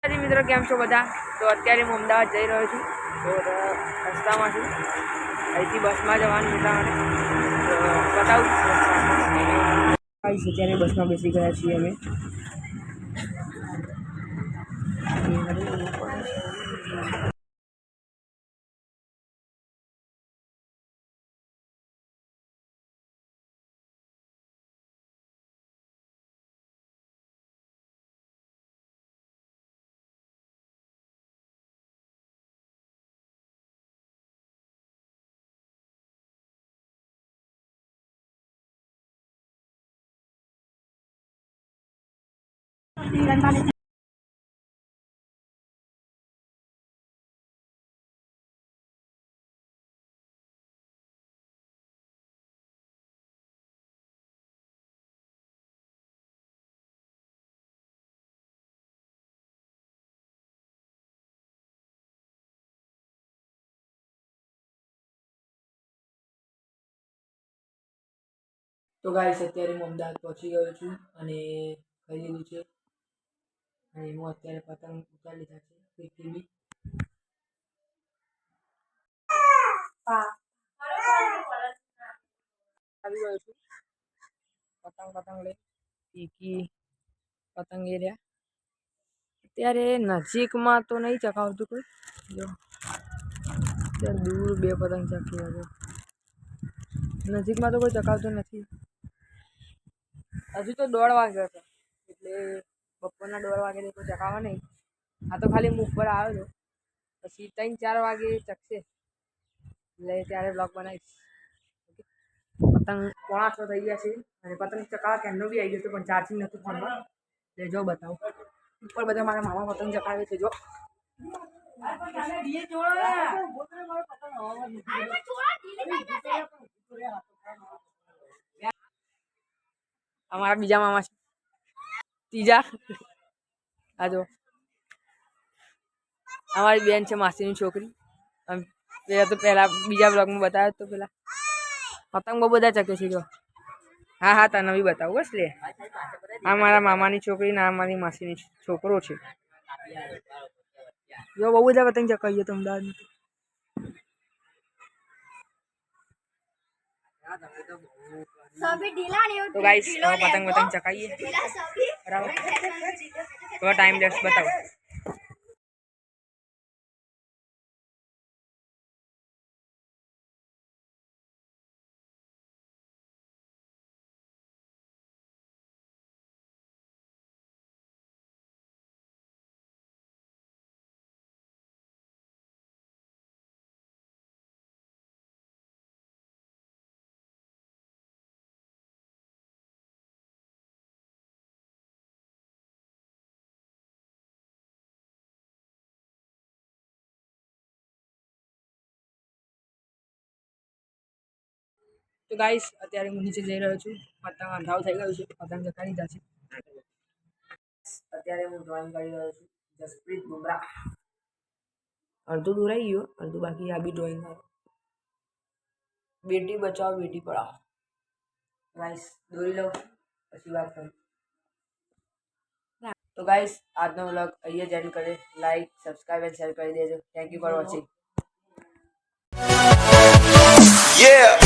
મિત્રો કેમ છો બધા? તો અત્યારે હું અમદાવાદ જઈ રહ્યો છું. તો રસ્તામાં છું, અહીંથી બસમાં જવાનું એટલા માટે તો બતાવું. અત્યારે બસમાં બેસી ગયા છીએ અમે. તો ગાઈસ અત્યારે હું અમદાવાદ પહોંચી ગયો છું અને ખાઈ લીધું છે અને હું અત્યારે પતંગ ઉતારી લીધા છે પૃથ્વી આવી ગયો છું. પતંગ લઈ પીકી પતંગ એ રહ્યા. અત્યારે નજીકમાં તો નહીં ચકાવતું કોઈ, જો અત્યારે દૂર બે પતંગ ચકી રહ્યો. નજીકમાં તો કોઈ ચકાવતું નથી. હજુ તો 1:30 વાગ્યા છે એટલે બપોરના 1:30 વાગે કોઈ ચકાવવા નહીં. આ તો ખાલી હું ઉપર આવ્યો હતો, પછી 3-4 વાગે ચકશે એટલે ત્યારે બ્લોગ બનાવીશ. પતંગ 7:45 થઈ ગયા છે અને પતંગ ચકાવવા કેમનો બી આવી ગયો હતો પણ ચાર્જિંગ નહોતું ફોનમાં. એટલે જો બતાવું ઉપર બધા મારા મામા પતંગ ચકાવે છે. જો અમારા બીજા મામા છે, ત્રીજા. આ જો અમારી બેન છે, માસીની છોકરી. પેલા તો બીજા બ્લોગમાં બતાવ્યો તો પેલા પતંગ બહુ બધા ચકે છે. જો હા તને બી બતાવું બસ લે. આ મારા મામાની છોકરી ને આ મારી માસીની છોકરો છે. જો બહુ બધા પતંગ ચકાવીએ તો અમદાવાદમાં. તો ગાઈસ પતંગ ચકાવીએ બરાબર. થોડો ટાઈમ લેપ્સ બતાવો. તો ગાઈસ અત્યારે હું નીચે જઈ રહ્યો છું. પતંગ અંધાવ થઈ ગયું છે, પતંગ ચકાવી દીધા છે. અત્યારે હું ડ્રોઈંગ કરી રહ્યો છું. જસપ્રીત બુમરાહ. અડધું દોરાઈ ગયું, અડધું બાકી. આ બી ડ્રોઈંગ કરો. બેટી બચાવો બેટી પઢાઓ. ગાઈસ દોરી લો પછી વાત કરું. તો ગાઈસ આજનો વ્લોગ અહીંયા જ એન્ડ કરે. લાઈક, સબસ્ક્રાઈબ અને શેર કરી દેજો. Thank you for watching. Yeah.